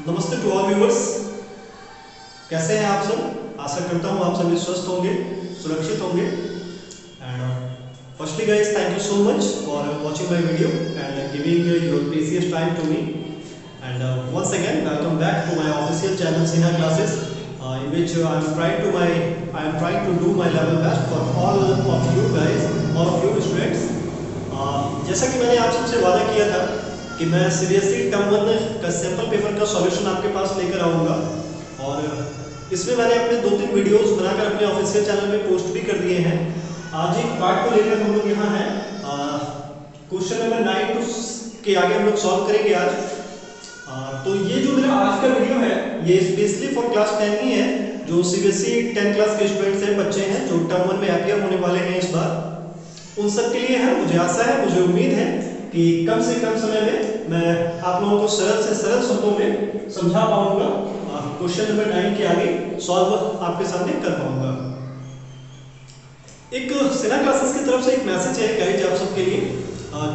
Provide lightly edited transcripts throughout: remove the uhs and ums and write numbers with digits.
नमस्ते to all viewers. कैसे हैं आप सब? आशा करता हूँ आप सभी स्वस्थ होंगे, सुरक्षित होंगे। And firstly guys, thank you so much for watching my video and giving your precious time to me. And once again, welcome back to my official channel Sinha Classes, in which I am trying to do my level best for all of you guys, all of you students. जैसा कि मैंने आप सबसे वादा किया था कि मैं सीबीएसई टर्म 1 का सैंपल पेपर का सॉल्यूशन आपके पास लेकर आऊँगा, और इसमें मैंने अपने 2-3 वीडियोस बनाकर अपने ऑफिशियल चैनल में पोस्ट भी कर दिए हैं। आज एक पार्ट को लेकर हम लोग यहाँ हैं। क्वेश्चन नंबर 9 के आगे हम लोग सॉल्व करेंगे आज। तो ये जो मेरा आज का वीडियो है ये स्पेशली फॉर क्लास 10 ही है, जो सीबीएसई 10 क्लास के स्टूडेंट्स हैं, बच्चे हैं जो टर्म 1 में अपीयर होने वाले हैं इस बार, उन सब के लिए है। मुझे आशा है, मुझे उम्मीद है कि कम से कम समय में मैं आप लोगों को सरल से सरल शब्दों में समझा पाऊंगा, क्वेश्चन नंबर 9 के आगे सॉल्व आपके सामने कर पाऊंगा। एक सिन्हा क्लासेस की तरफ से एक मैसेज है गाइस आप सबके लिए,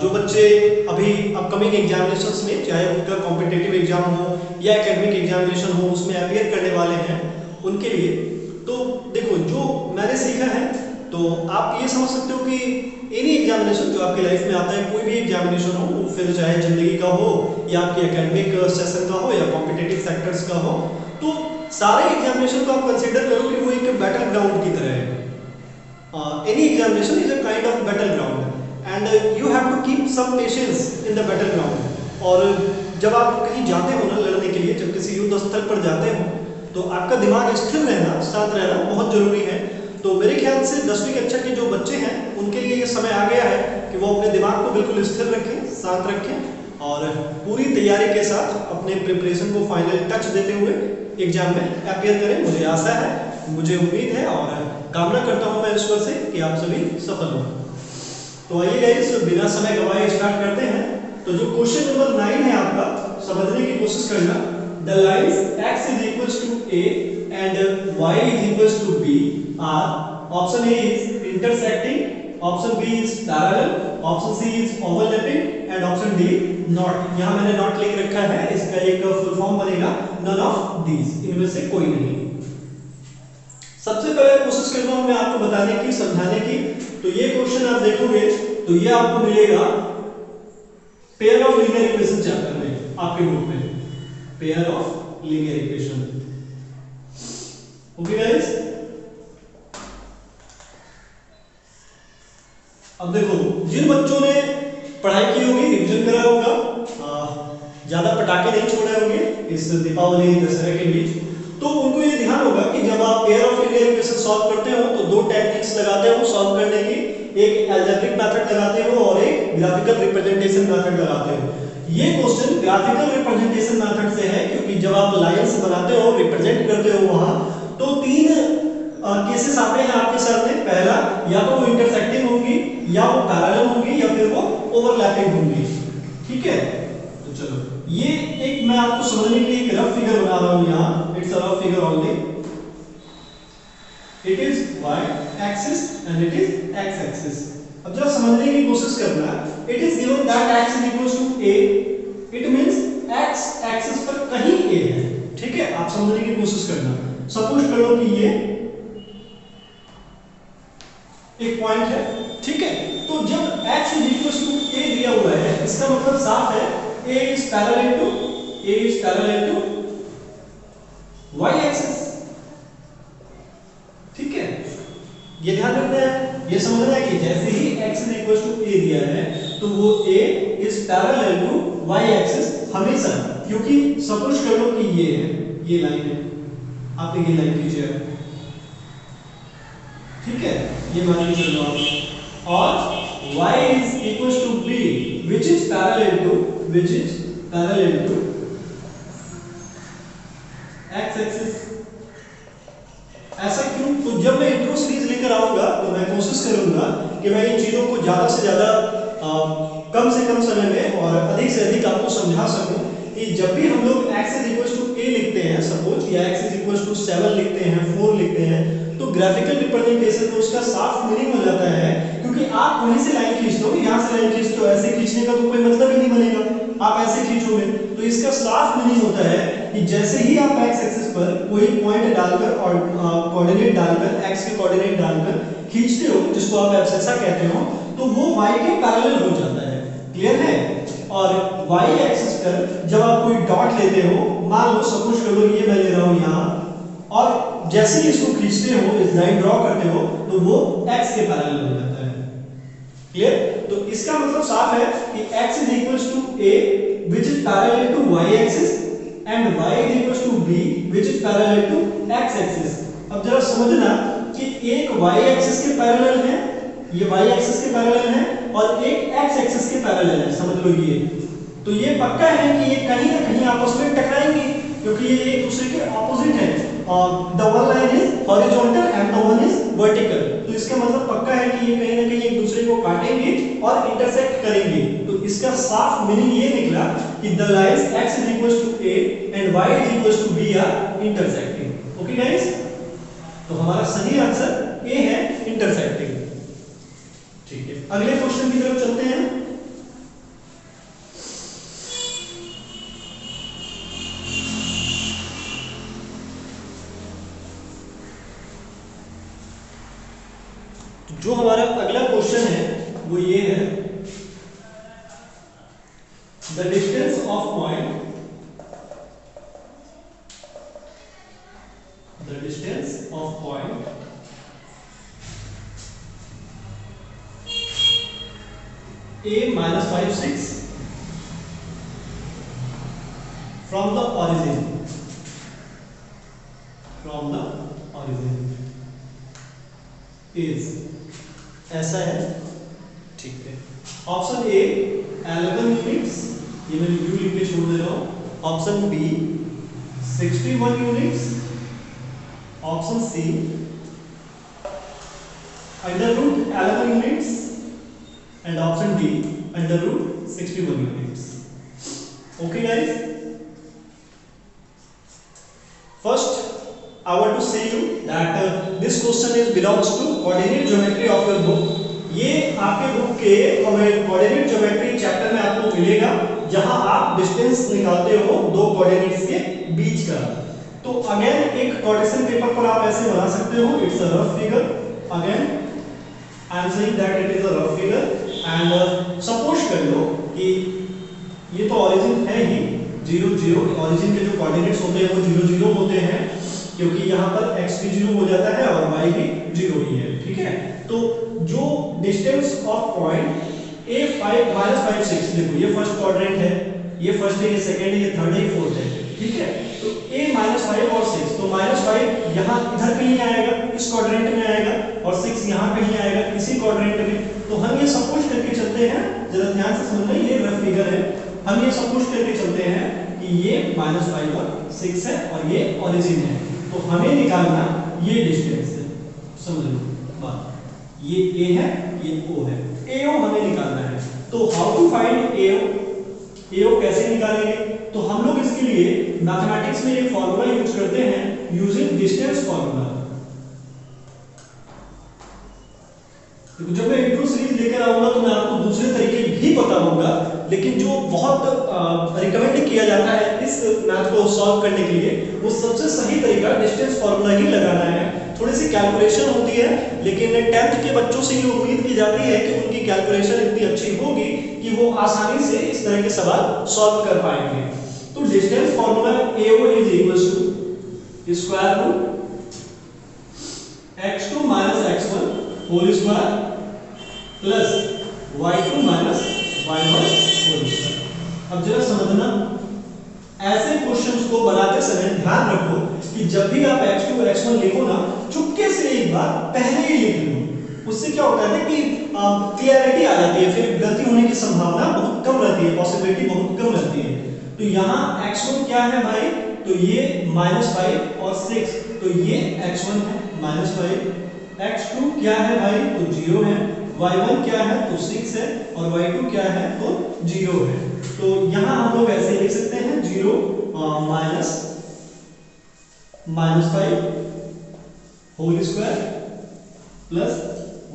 जो बच्चे अभी अपकमिंग एग्जामिनेशंस में, चाहे उनका कॉम्पिटिटिव एग्जाम हो या एकेडमिक एग्जामिनेशन हो, उसमें अपीयर करने वाले हैं उनके लिए। तो देखो, जो मैंने सीखा है तो आप ये समझ सकते हो कि एनी एग्जामिनेशन जो आपकी लाइफ में आता है, कोई भी एग्जामिनेशन हो, वो फिर चाहे जिंदगी का हो या आपकी एकेडमिक सेशन का हो या कॉम्पिटिटिव सेक्टर्स का हो, तो सारे एग्जामिनेशन को आप कंसीडर करो कि वो एक बैटल ग्राउंड की तरह है। Any examination is a kind of battle ground and you have to keep some patience in the battle ground. और जब आप कहीं जाते हो ना लड़ने के लिए, जब किसी युद्ध स्थल पर जाते हो, तो आपका दिमाग स्थिर रहना, शांत रहना बहुत जरूरी है। तो मेरे ख्याल से 10वीं कक्षा के जो बच्चे हैं उनके लिए ये समय आ गया है कि वो अपने दिमाग को बिल्कुल स्थिर रखें, शांत रखें और पूरी तैयारी के साथ अपने प्रिपरेशन को फाइनल टच देते हुए एग्जाम में अपीयर करें। मुझे आशा है, मुझे उम्मीद है और कामना करता हूं मैं ईश्वर से कि आप सभी सफल हों। तो आइए गाइस, बिना समय गवाए स्टार्ट करते हैं। तो जो क्वेश्चन नंबर 9 है आपका, समझने की कोशिश करना। The lines x is equals to a and y is equals to b are, option A is intersecting, option B is parallel, option C is overlapping and option D not। यहाँ मैंने not लिख रखा है, इसका एक full form बनेगा none of these, इनमें से कोई नहीं। सबसे पहले कोशिश करता हूँ मैं आपको बताने की, समझाने की। तो ये क्वेश्चन आप देखोगे तो ये आपको मिलेगा pair of linear equation chapter में, आपके बुक में pair of linear equation. Okay guys, अब देखो, जिन बच्चों ने पढ़ाई की होगी, रिवीजन करा होगा, ज्यादा पटाखे नहीं छोड़े होंगे इस दीपावली दशहरा के बीच, तो उनको ये ध्यान होगा कि जब आप pair of linear equation solve करते हो तो दो टेक्निक्स लगाते हो सॉल्व करने की। एक अलजेब्रिक मेथड लगाते हो और एक ग्राफिकल रिप्रेजेंटेशन मेथड लगाते हो। ये क्वेश्चन ग्राफिकल रिप्रेजेंटेशन मेथड से है, क्योंकि जब आप लाइंस बनाते हो, रिप्रेजेंट करते हो वहां, तो 3 केसेस आते हैं आपके सामने। पहला, या तो वो इंटरसेक्टिंग होंगी, या वो पैरेलल होंगी, या फिर वो ओवरलैपिंग होंगी। ठीक है, तो चलो ये एक मैं आपको समझने के लिए एक रफ फिगर बना रहा हूं यहाँ। It's a rough figure only. It is y axis and it is x axis. अब जरा समझने की कोशिश करना। It is given that x is equal to a, it means x axis पर कहीं a है। ठीक है, आप समझने की कोशिश करना। सपोज करो कि ये एक पॉइंट है, ठीक है, तो जब x is equal to a दिया हुआ है, इसका मतलब साफ है a is parallel to y axis। ठीक है, ये ध्यान रखना है, ये समझना है कि जैसे ही x is equal to a दिया है तो वो a is parallel to y axis हमेशा। क्योंकि सपोज कर लो कि ये है, ये लाइन है, आप ये लाइन खींचे, ठीक है, ये मान के चलो आप, और y is equal to b which is parallel to x axis। ऐसा क्यों? तो जब मैं इंट्रो सीरीज लेकर आऊंगा तो मैं कोशिश करूंगा कि मैं इन चीजों को ज्यादा से ज्यादा कम से कम समय में और अधिक से अधिक आपको समझा सकूं कि जब भी हम लोग x is equal to a लिखते हैं सपोज, या x is equal to 7 लिखते हैं, 4 लिखते हैं, तो ग्राफिकल रिप्रेजेंटेशन में उसका साफ मीनिंग हो जाता है। क्योंकि आप वहीं से लाइन खींचते हो, यहाँ से लाइन खींचते हो, ऐसे खींचने का तो कोई मतलब ही नहीं बनेगा, आप ऐसे खींचोगे। तो इसका साफ मीनिंग होता है कि जैसे ही आप एक्स एक्सिस पर कोई पॉइंट डालकर और कोऑर्डिनेट डालकर एक्स के कोऑर्डिनेट डालकर खींचते हो, जिसको आप एब्सेसा कहते हो, तो वो y के पैरेलल हो जाता है। क्लियर है? और y एक्सिस पर जब आप कोई डॉट लेते हो, मान लो सपोज करो ये मैं ले रहा हूं यहां, और जैसे ही इसको खींचते हो, इस लाइन ड्रॉ करते हो, तो वो x के पैरेलल हो जाता है। क्लियर? तो इसका मतलब साफ है कि x is equals to a which is parallel to y axis and y is equals to b which is parallel to x axis। अब जरा समझना कि एक y एक्सिस के पैरेलल है, ये y एक्सिस के पैरेलल है, और एक x एक्सिस के पैरेलल है, समझ लो ये। तो ये पक्का है कि ये कहीं ना कहीं आपस में टकराएंगे, क्योंकि ये एक दूसरे के ऑपोजिट है। The one line is horizontal and the one is vertical. तो इसका मतलब पक्का है कि ये कहीं ना कहीं एक दूसरे को काटेंगे और इंटरसेक्ट करेंगे। तो इसका साफ मीनिंग ये निकला कि the lines x is equals to a and y is equals to b are intersecting। Okay guys, तो हमारा सही आंसर ए है, इंटरसेक्टिंग। ठीक है, अगले क्वेश्चन की तरफ चलते हैं। जो हमारा अगला क्वेश्चन है वो ये है, the distance of point, the distance of point a minus 5 6 from the origin, from the origin is, ऐसा है। ठीक है, ऑप्शन ए 11 यूनिट्स, ये मैं यू लिख के छोड़ दे रहा हूं। Option B 61 units, option C under root 11 units, and option D under root 61 units। Okay guys, first I want to say you that this question is belongs to coordinate geometry of your book। ये आपके book के coordinate geometry chapter में आपको मिलेगा, जहां आप distance निकालते हो दो कोऑर्डिनेट्स के बीच का। तो अगेन एक क्वेश्चन पेपर पर आप ऐसे बना सकते हो, it's a rough figure. Again I am saying that it is a rough figure and suppose कर लो कि ये तो ओरिजिन है ही 0 0, ओरिजिन के जो कोऑर्डिनेट्स होते हैं वो 0 0 होते हैं, क्योंकि यहाँ पर x भी 0 हो जाता है और y भी 0 ही है। ठीक है, तो जो डिस्टेंस ऑफ पॉइंट a 5 -5 6, देखो ये फर्स्ट क्वाड्रेंट है, ये फर्स्ट है, ये सेकंड है, ये थर्ड है, ये फोर्थ है। ठीक है, तो a -5 और 6, तो -5 यहाँ इधर कहीं आएगा, इस क्वाड्रेंट में आएगा, और 6 यहाँ कहीं आएगा, इसी क्वाड्रेंट में। तो हम ये सपोज करके चलते हैं, जरा ध्यान से समझना, ये रफ फिगर है, हम ये सपोज करके चलते हैं कि ये -5 और 6 है और ये ओरिजिन है। तो हमें निकालना ये डिस्टेंस है, समझ लो बात, ये a है, ये o है, AO हमें निकालना है। तो हाउ टू फाइंड AO कैसे निकालेंगे? तो हम लोग इसके लिए मैथमेटिक्स में एक फॉर्मूला यूज करते हैं, यूजिंग डिस्टेंस फॉर्मूला। जब मैं इंट्रो सीरीज लेकर आऊंगा तो मैं आपको दूसरे तरीके भी बताऊंगा, लेकिन जो बहुत रिकमेंड किया जाता है इस मैथ को सॉल्व करने के लिए, वो सबसे सही तरीका डिस्टेंस फॉर्मूला ही लगाना है। थोड़ी सी कैलकुलेशन होती है, लेकिन 10th के बच्चों से ये उम्मीद की जाती है कि उनकी कैलकुलेशन इतनी अच्छी होगी कि वो आसानी से इस तरह के सवाल सॉल्व कर पाएंगे। तो distance formula AO is equals to square root x2 - x1 whole square plus y2 - y1 whole square. अब जरा समझना, ऐसे क्वेश्चंस को बनाते समय ध्यान रखो कि जब भी आप x2 x1 लिखो ना, चुपके से एक बार पहले ही लिख लो। उससे क्या होता है कि क्लियरिटी आ जाती है, फिर गलती होने की संभावना बहुत कम रहती है, पॉसिबिलिटी बहुत कम रहती है। तो यहाँ x1 क्या है भाई? तो ये -5 और 6, तो ये x1 है -5, x2 क्या है भाई? तो 0 है, y1 क्या है? तो 6 है, और y2 क्या है? तो 0 है। तो यहाँ हम लोग ऐसे लिख सकते हैं 0 -5 whole square plus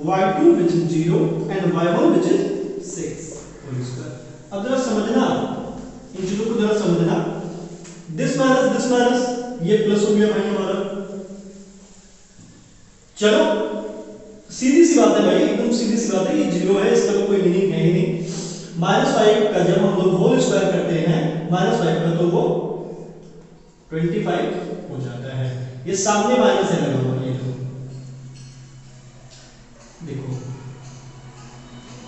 y2 which is 0 and y1 which is 6 whole square. अब जरा समझना, इन चीजों को जरा समझना, दिस माइनस माइनस, ये प्लस हो गया भाई हमारा। चलो सीधी सी बात है भाई, एकदम सीधी सी बात है, ये जीरो है, इसका तो कोई मीनिंग है ही नहीं। -5 का जब हम लोग होल स्क्वायर करते हैं -5 का, तो वो 25 हो जाता है। ये सामने माइनस है लगा हुआ, ये देखो,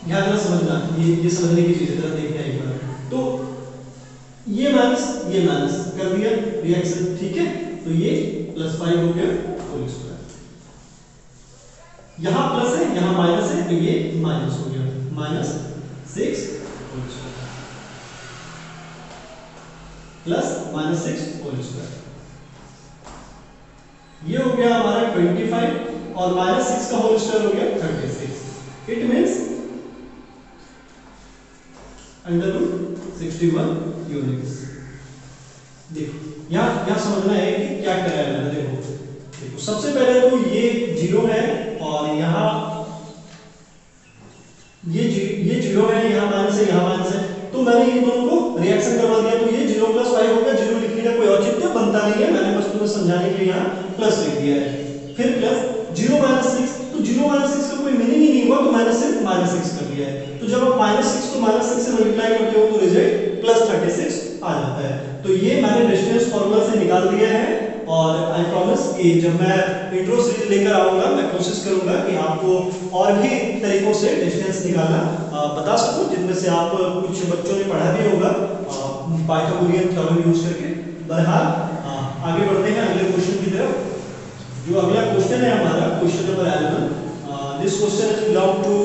ध्यान से समझना, ये समझने की चीज है, जरा देखिए एक बार। तो ये माइनस कर दिया रिएक्शन, ठीक है, तो ये +5 हो गया होल स्क्वायर। यहां प्लस है, यहां माइनस है, तो ये माइनस हो गया, -6 whole square plus -6 whole square. ये हो गया हमारा 25 और -6 का होल स्क्वायर हो गया 36। It means √61 units. देखो यहां समझना है कि क्या कर रहा है मैंने। देखो सबसे पहले तो ये जीरो है और यहां ये जीरो है, यहां माइनस है, यहां माइनस है, तो मैंने इन दोनों को रिएक्शन करवा दिया, तो ये 0 + 5 हो गया। जीरो लिखने का कोई औचित्य बनता नहीं है, मैंने बस तुम्हें समझाने के लिए यहां प्लस लिख दिया है। फिर प्लस 0 - 6, तो 0 - 6 का कोई मीनिंग ही नहीं हुआ, तो मैंने सिर्फ -6 कर दिया है। तो जब आप -6 को -6 से मल्टीप्लाई करते हो तो रिजल्ट +36 आ जाता है। तो ये मैंने डिस्टेंस फार्मूला से निकाल दिया है। और आई प्रॉमिस कि जब मैं इंट्रो सीरीज लेकर आऊंगा, मैं कोशिश करूंगा कि आपको और भी तरीकों से डिस्टेंस निकालना बता सकूं, जिनमें से आप कुछ बच्चों ने पढ़ा भी होगा पाइथागोरियन थ्योरम यूज करके। बहरहाल आगे बढ़ते हैं अगले क्वेश्चन की तरफ। जो अगला क्वेश्चन है हमारा question number 11। This question is belong to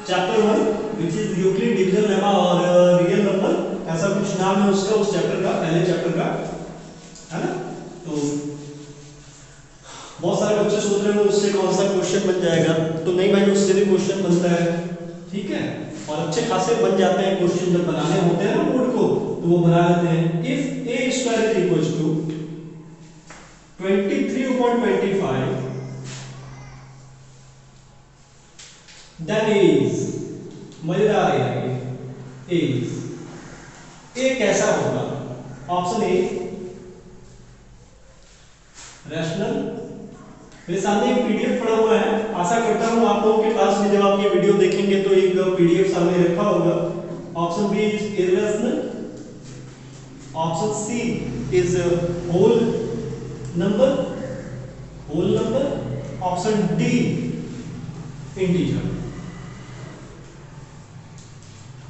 chapter 1 which is Euclid division lemma और रियल नंबर, ऐसा कुछ नाम है उसका, उस चैप्टर का, पहले चैप्टर का, है ना। तो बहुत सारे बच्चे सोच रहे हो उससे कौन सा क्वेश्चन बन जाएगा, तो नहीं भाई, उससे भी क्वेश्चन बनता है, ठीक है, और अच्छे खासे बन जाते हैं क्वेश्चन। जब बनाने होते हैं ना बोर्ड को, तो वो बना लेते हैं। If a square is equal to 23/25 then is, मजेदार है ये, ए कैसा होगा? Option A rational. मेरे सामने एक पीडीएफ पड़ा हुआ है, आशा करता हूं आप लोगों के पास भी जब आप ये वीडियो देखेंगे तो एक पीडीएफ सामने रखा होगा। Option B is irrational, option C is whole number, option D integer.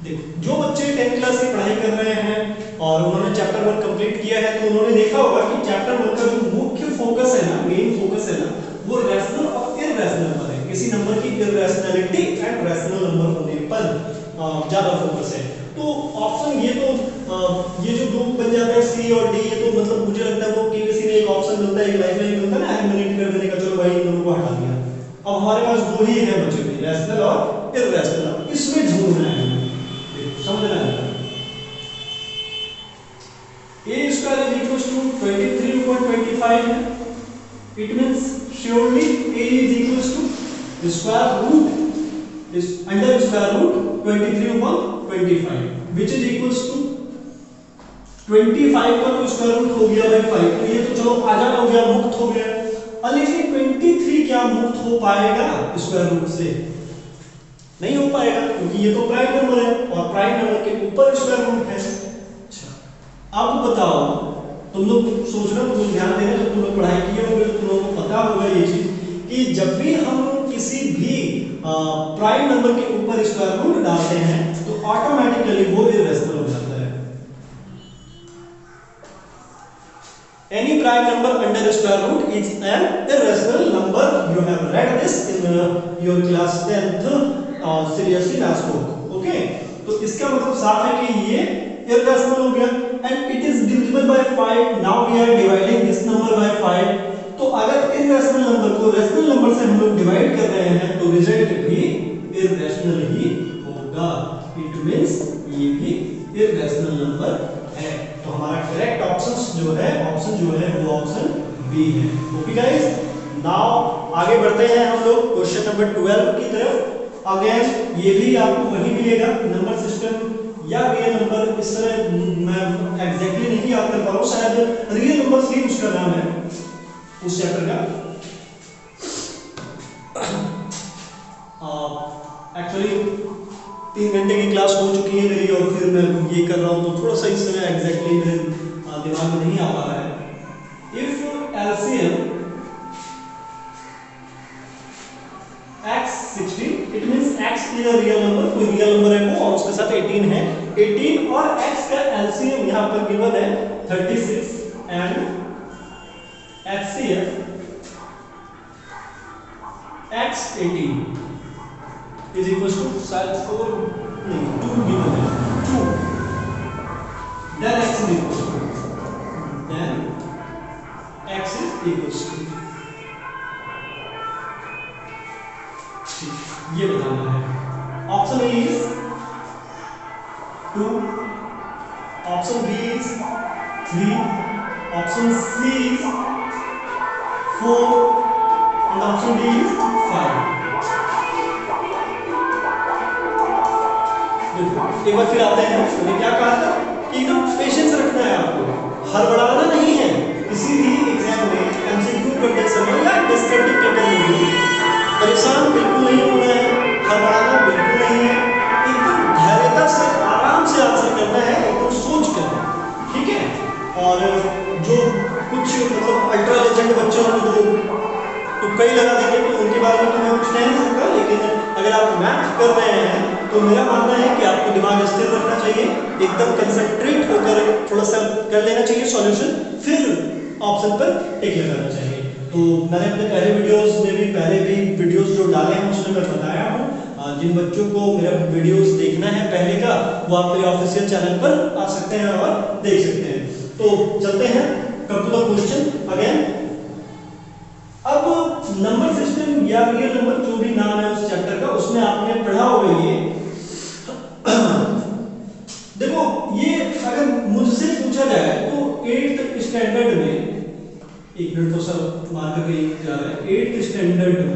देखो जो बच्चे 10th क्लास की पढ़ाई कर रहे हैं और उन्होंने चैप्टर 1 कंप्लीट किया है, तो उन्होंने देखा होगा कि चैप्टर 1 का जो मुख्य फोकस है ना, मेन फोकस है ना, वो रैशनल और इररेशनल पर है। किसी नंबर की इररेशनैलिटी एंड रैशनल नंबर होने पर ज्यादा फोकस है। तो ऑप्शन ये जो दो बन जाता है सी और डी, ये तो मतलब मुझे लगता है वो कि किसी ने एक ऑप्शन मिलता है, एक लाइन में मिलता है ना, एलिमिनेट कर देने का, चलो भाई इन दोनों को हटा दिया। अब हमारे पास दो ही है बचे हुए, रैशनल और इररेशनल, इसमें ढूंढना है, समझना है। a square is equals to 23/25 है, it means surely a is equals to the square root is under square root 23/25 which is equals to 25 का तो स्क्वायर रूट हो गया भाई 5, तो ये तो चलो आजाद हो गया, मुक्त हो गया। लेकिन 23 क्या मुक्त हो पाएगा स्क्वायर रूट से? नहीं हो पाएगा, क्योंकि ये तो प्राइम नंबर है और प्राइम नंबर के ऊपर स्क्वायर रूट है। अच्छा, अब बताओ, तुम लोग सोचना, तुम लोग ध्यान देना, जब तुम लोग पढ़ाई किए होंगे तो तुम लोगों को पता होगा ये चीज कि जब भी हम किसी भी प्राइम नंबर के ऊपर स्क्वायर रूट डालते हैं तो ऑटोमेटिकली वो इररेशनल हो जाता है। Any prime number under square root is an irrational number. You have read this in your class 10th seriously maths book. Okay? तो इसका मतलब साफ है कि ये irrational हो गया and it is divisible by 5. Now we are dividing this number by 5. तो अगर irrational number को rational number से हम लोग डिवाइड कर रहे हैं तो रिजल्ट भी irrational ही होगा। It means ये भी irrational number है। तो हमारा करेक्ट ऑप्शन जो है वो ऑप्शन बी है। ओके गाइस, नाउ आगे बढ़ते हैं हम लोग क्वेश्चन नंबर 12 की तरफ। अगेन ये भी आपको वही मिलेगा, नंबर सिस्टम या रियल नंबर। इस तरह मैं एग्जैक्टली नहीं याद कर पाऊंगा हूँ, शायद रियल नंबर्स ही उसका नाम है उस चैप्टर का। एक्चुअली 3 घंटे की क्लास हो चुकी है मेरी और फिर मैं ये कर रहा हूँ तो थोड़ा सा इस समय एग्जैक्टली मेरे दिमाग में नहीं आ पा रहा है। If LCM x 16, it means x is a real number, कोई रियल नंबर है वो और उसके साथ 18 है। 18 और x का एलसीएम यहां पर गिवन है 36 and HCF x 18 is equal to शायद 4 नहीं 2 गिवन है 2, then x is equal to then x is equal to ये बताना है। Option A is 2, option B is 3, option C is 4 and option D is 5। देखो एक बार फिर आते हैं, मैंने क्या कहा था कि एकदम पेशेंस रखना है आपको, हड़बड़ाना नहीं है। किसी भी एग्जाम में एमसीक्यू करते समय या डिस्क्रिप्टिव करते समय परेशान बिल्कुल नहीं होना है, हड़बड़ाना बिल्कुल नहीं है, एकदम धैर्यता से आराम से आंसर करना है, एकदम सोच कर, ठीक है। और जो कुछ मतलब अल्ट्रा लेजेंड बच्चे होंगे जो तुक्का ही लगा देंगे तो उनके बारे में तो मैं कुछ नहीं सकता, लेकिन अगर आप मैथ कर रहे हैं तो मेरा मानना है कि आपको दिमाग स्थिर रखना चाहिए, एकदम कंसंट्रेट होकर थोड़ा सा कर लेना चाहिए सॉल्यूशन, फिर ऑप्शन पर टिक लगाना चाहिए। तो मैंने अपने पहले वीडियोस में भी पहले भी वीडियोस जो डाले हैं उसमें मैं बताया हूँ, जिन बच्चों को मेरा वीडियोस देखना है पहले का वो आप मेरे ऑफिशियल चैनल पर आ सकते हैं और देख सकते हैं। तो चलते हैं कपल ऑफ क्वेश्चन अगेन। अब नंबर सिस्टम या रियल नंबर जो भी नाम है उस चैप्टर का, उसमें आपने पढ़ा होगा ये देखो, ये अगर मुझसे पूछा जाए तो 8th स्टैंडर्ड में, एक मिनट तो सब मार करके जा रहा है, 8th स्टैंडर्ड में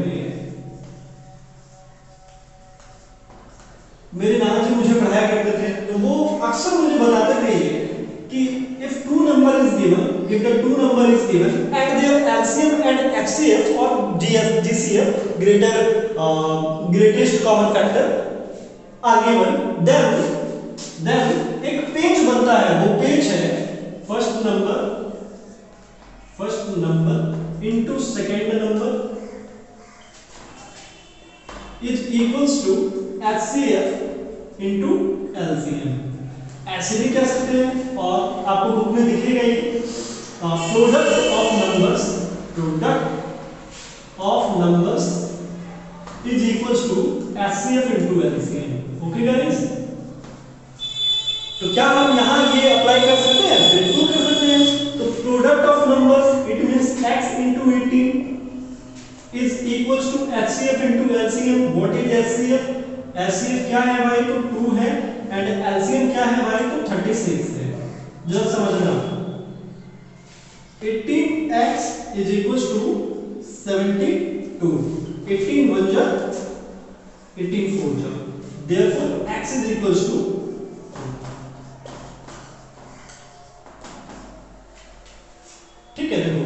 मेरे नाना जी मुझे पढ़ाया करते थे तो वो अक्सर मुझे बताते थे कि if two number is given, if the two number is given and their LCM and HCF or GCF greatest common factor are given, then एक पेज बनता है, वो पेज है first number into second number is equals to HCF into LCM। ऐसे भी कह सकते हैं और आपको बुक में दिखेगा ये product of numbers is equals to HCF into LCM। Okay guys, तो क्या हम यहाँ ये अप्लाई कर सकते हैं? बिल्कुल कर सकते हैं। तो product of numbers it means x into 18 is equals to HCF into LCM। What is HCF? HCF क्या है भाई? तो 2 है एंड LCM क्या है भाई? तो 36 है। जरा समझना, 18x is equals to 72। 18 1 जा 18 4 जा, therefore x is equals to ठीक है। देखो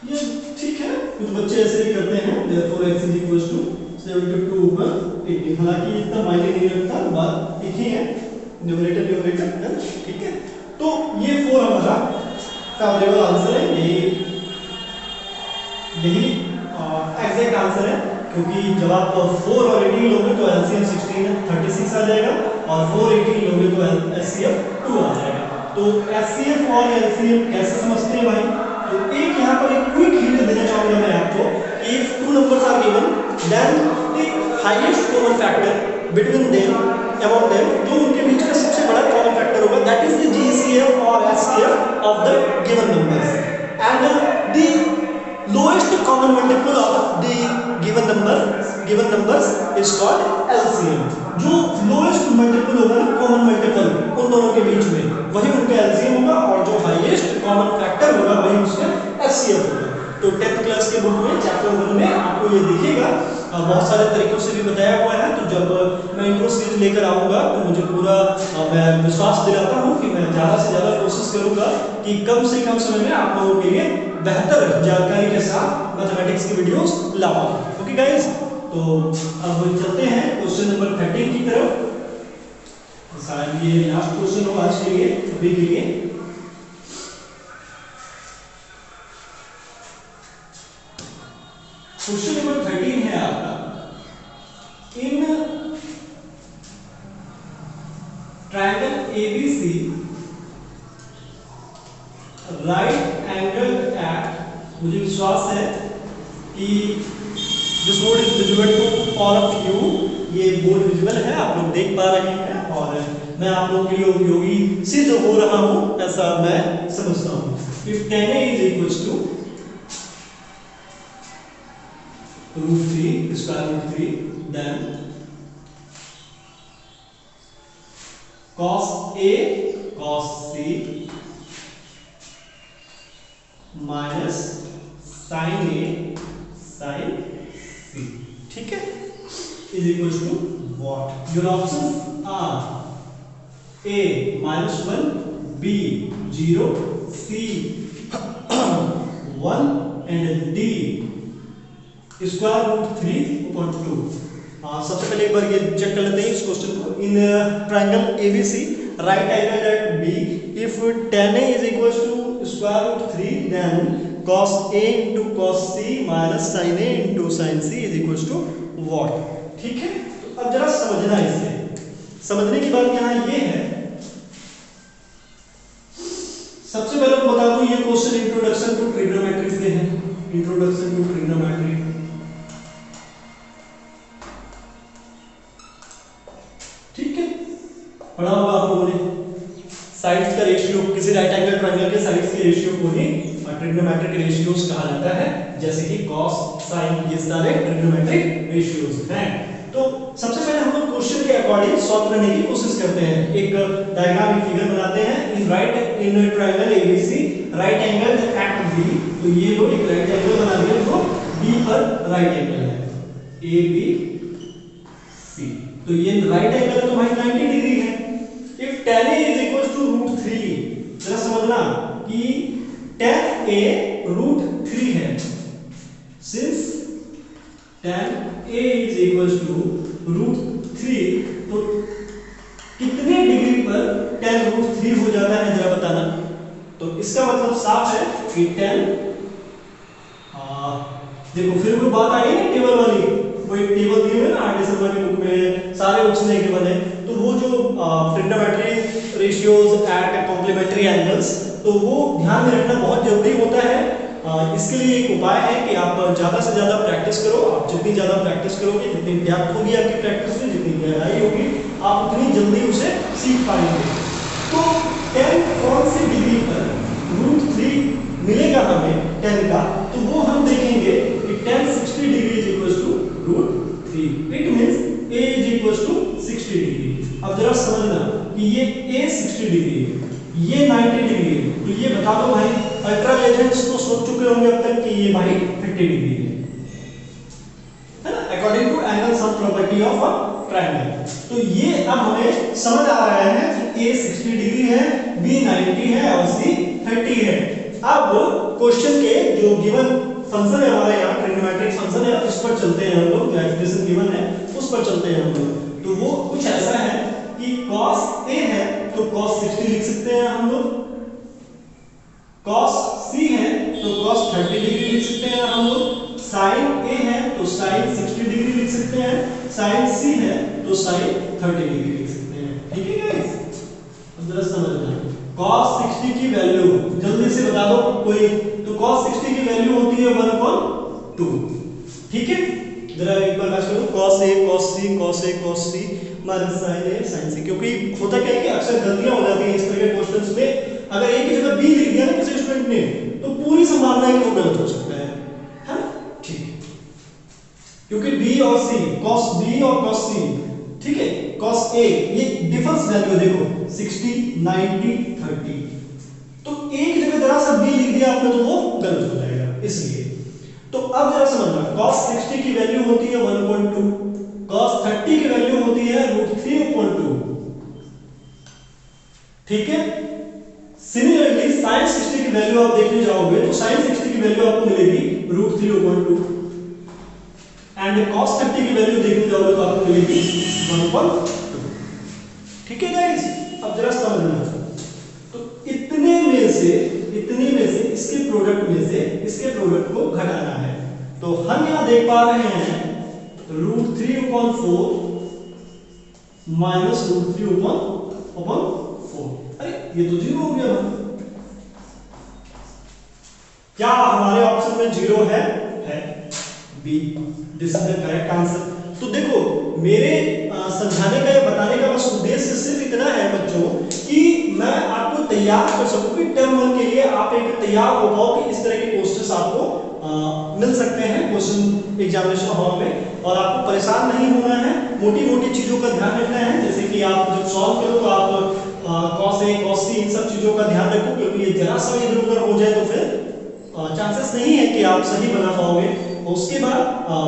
ये ठीक है, कुछ बच्चे ऐसे ही करते हैं, therefore x is equals to 72 ऊपर 18। हालांकि इतना मायने नहीं रखता, बात एक ही है, न्यूमरेटर है, ठीक है। तो ये 4 हमारा फेवरेबल आंसर है, यही एग्जैक्ट आंसर है, क्योंकि जब आप 4 और 18 लोगे तो LCM 16 36 आ जाएगा और 4 18 लोगे तो HCF 2 आ जाएगा। तो HCF और LCM कैसे समझते हैं भाई? तो एक यहाँ पर एक क्विक हिंट देना चाहूंगा मैं आपको, if two numbers are given then the highest common factor between them, among them, जो उनके बीच का सबसे बड़ा common factor होगा, that is the GCF और HCF of the given numbers, and the lowest common multiple of the given numbers is called LCM। जो lowest multiple होगा ना, common multiple उन दोनों के बीच में, वही उनका LCM होगा, और जो highest common factor होगा वही उसका HCF होगा। तो 10th क्लास के बुक में चैप्टर 1 में आपको ये दिखेगा, बहुत सारे तरीकों से भी बताया हुआ है। तो जब मैं इंट्रो सीरीज लेकर आऊंगा तो मुझे पूरा मैं विश्वास दिलाता हूँ कि मैं ज़्यादा से ज़्यादा कोशिश करूँगा कि कम से कम समय में आप लोगों के लिए बेहतर जानकारी के साथ मैथमेटिक्स की वीडियोस ला पाऊं। ओके गाइस, तो अब चलते हैं क्वेश्चन नंबर 13 की तरफ। शायद ये लास्ट क्वेश्चन होगा आज के लिए, अभी के लिए। क्वेश्चन नंबर 13 है आपका, in triangle ABC right angle at, मुझे विश्वास है कि this board is visible to all of you, ये बोर्ड विजिबल है, आप लोग देख पा रहे हैं और मैं आप लोगों के लिए उपयोगी सिद्ध हो रहा हूं, ऐसा मैं समझता हूं। If tan A is equals to √3 square root 3, then cos A cos C minus sin A sin C, ठीक है, is equals to what? Your options are A -1, B 0, C 1 and D √3/2। सबसे पहले एक बार ये चेक कर लेते हैं इस क्वेश्चन को। In triangle ABC right angle at B, if tan A is equals to √3, then cos A into cos C minus sin A into sin C is equals to what? ठीक है, तो अब जरा समझना, इसे समझने की बात यहाँ ये है, सबसे पहले तो बता दूं ये क्वेश्चन इंट्रोडक्शन टू ट्रिग्नोमेट्री से है। इंट्रोडक्शन टू ट्रिग्नोमेट्री, ठीक है, पढ़ा होगा आप लोगों ने। साइड्स का रेशियो, किसी राइट एंगल ट्रायंगल के साइड्स के रेशियो को ही ट्रिग्नोमेट्रिक रेशियोज कहा जाता है, जैसे कि cos, sin, ये सारे ट्रिग्नोमेट्रिक रेशियोज हैं। तो सबसे पहले हम लोग क्वेश्चन के अकॉर्डिंग सॉल्व करने की कोशिश करते हैं। एक डायग्राम, एक फिगर बनाते हैं। In triangle ABC right angle at B, तो ये लो एक राइट एंगल बना दिया, तो B पर राइट एंगल है ABC, तो ये राइट एंगल है तो भाई 90 डिग्री है। If tan A is equals to √3, जरा समझना कि tan A √3 है, since tan A is equals to √3, तो कितने डिग्री पर tan √3 हो जाता है जरा बताना। तो इसका मतलब साफ है कि tan, देखो फिर कोई बात आई है टेबल वाली, वो एक टेबल दी हुई है ना आरडी शर्मा की बुक में, सारे उसने के बने, तो वो जो trigonometric ratios at complementary angles, तो वो ध्यान में रखना बहुत जरूरी होता है। इसके लिए एक उपाय है कि आप ज़्यादा से ज़्यादा प्रैक्टिस करो। आप जितनी ज़्यादा प्रैक्टिस करोगे, जितनी डेप्थ होगी आपकी प्रैक्टिस में, जितनी गहराई होगी, आप उतनी जल्दी उसे सीख पाएंगे। तो tan कौन से डिग्री पर √3 मिलेगा हमें tan का, तो वो हम देखेंगे कि tan 60 degree is equals to √3, it means A is equals to 60 degree. अब जरा समझना कि ये A 60 डिग्री है, ये 90 डिग्री है, तो ये बता दो भाई, अल्ट्रा लेजेंड्स तो सोच चुके होंगे अब तक कि ये भाई 50 डिग्री है ना, according to angle sum property of a triangle. तो ये अब हमें समझ आ रहा है कि A 60 डिग्री है, B 90 है और C 30 है। अब क्वेश्चन के जो गिवन फंक्शन है हमारे यहाँ, ट्रिग्नोमेट्रिक फंक्शन है, उस पर चलते हैं हम लोग, जो एक्सप्रेशन गिवन है उस पर चलते हैं हम लोग। तो वो कुछ ऐसा है कि cos A है तो cos 60 लिख सकते हैं हम लोग, cos C है तो cos 30 डिग्री लिख सकते हैं हम लोग, sin A है तो sin 60 डिग्री लिख सकते हैं, sin C है तो sin 30 डिग्री लिख सकते हैं। ठीक है गाइस, अब जरा समझना, cos 60 की वैल्यू जल्दी से बता दो कोई, तो cos 60 की वैल्यू होती है 1/2। ठीक है, जरा एक बार मैच करो, cos A cos C cos A cos C minus sin A sin C, क्योंकि होता क्या है कि अक्सर गलतियां हो जाती हैं इस तरह के क्वेश्चंस में। अगर एक की जगह B लिख दिया ना किसी स्टूडेंट ने, तो पूरी संभावना है कि वो गलत हो सकता है ना। ठीक है, क्योंकि B और C, cos B और cos C, ठीक है, cos A ये डिफरेंस वैल्यू देखो 60 90 30, तो एक जगह जरा सा B लिख दिया आपने तो वो गलत हो जाएगा, इसलिए। तो अब जरा समझना, cos 60 की वैल्यू होती है 1/2, cos 30 की वैल्यू होती है √3/2। ठीक है, सिमिलरली sin 60 की वैल्यू आप देखने जाओगे तो sin 60 की वैल्यू आपको मिलेगी √3/2 एंड cos 30 की वैल्यू देखने जाओगे तो आपको मिलेगी 1/2। ठीक है गाइस, अब जरा समझना। तो इतने में से इसके प्रोडक्ट को घटाना है। तो हम यहां देख पा रहे हैं √3/4 माइनस √3/4। अरे ये तो 0 हो गया। क्या हमारे ऑप्शन में 0 है? B, this is the correct answer. तो देखो, मेरे समझाने का या बताने का बस उद्देश्य सिर्फ इतना है बच्चों कि मैं आपको तैयार कर सकूं कि टर्म 1 के लिए आप एक तैयार हो पाओ कि इस तरह के क्वेश्चंस आपको मिल सकते हैं क्वेश्चन एग्जामिनेशन हॉल में, और आपको परेशान नहीं होना है। मोटी चीजों का ध्यान रखना है, जैसे कि आप जब सॉल्व करो तो आप cos A cos C इन सब चीजों का ध्यान रखो, क्योंकि ये जरा सा इधर उधर हो जाए तो फिर चांसेस नहीं है कि आप सही बना पाओगे। उसके बाद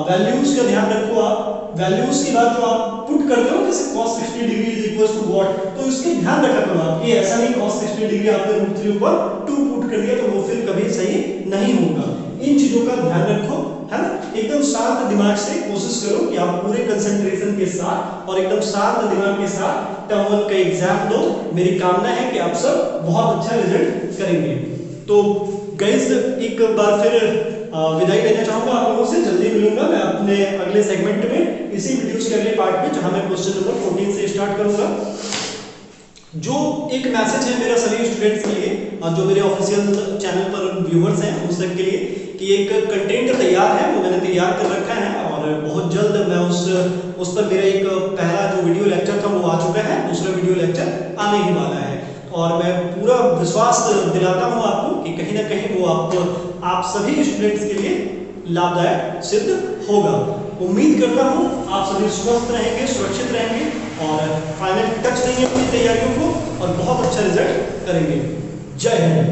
वैल्यूज का ध्यान रखो। आप वैल्यूज के बाद जो आप पुट करते हो, जैसे cos 60 degree is equal to what, तो इसके ध्यान रखा करो आप। ये ऐसा नहीं cos 60 डिग्री आपने √3/2 पुट कर दिया तो वो फिर कभी सही नहीं होगा। इन चीजों का ध्यान रखो, है ना। एकदम शांत दिमाग से कोशिश करो कि आप पूरे कंसंट्रेशन के साथ और एकदम शांत दिमाग के साथ टर्म 1 का एग्जाम दो। मेरी कामना है कि आप सब बहुत अच्छा रिजल्ट करेंगे। तो गाइस, एक बार फिर विदाई लेना चाहूंगा आप लोगों से। जल्दी मिलूंगा मैं अपने अगले सेगमेंट में, इसी वीडियोस के अगले पार्ट में, जहां मैं क्वेश्चन नंबर 14 से स्टार्ट करूंगा। जो एक मैसेज है मेरा सभी स्टूडेंट्स के लिए, जो मेरे ऑफिशियल चैनल पर व्यूअर्स हैं उन सब के लिए, कि एक कंटेंट तैयार है, वो मैंने तैयार कर रखा है और बहुत जल्द मैं उस पर मेरा एक पहला जो वीडियो लेक्चर था वो आ चुका है, दूसरा वीडियो लेक्चर आने ही वाला है। और मैं पूरा विश्वास दिलाता हूं आपको कि कहीं ना कहीं वो आप सभी स्टूडेंट्स के लिए लाभदायक सिद्ध होगा। उम्मीद करता हूं आप सभी स्वस्थ रहेंगे, सुरक्षित रहेंगे और फाइनल टच देंगे अपनी तैयारियों को और बहुत अच्छा रिजल्ट करेंगे। जय हिंद।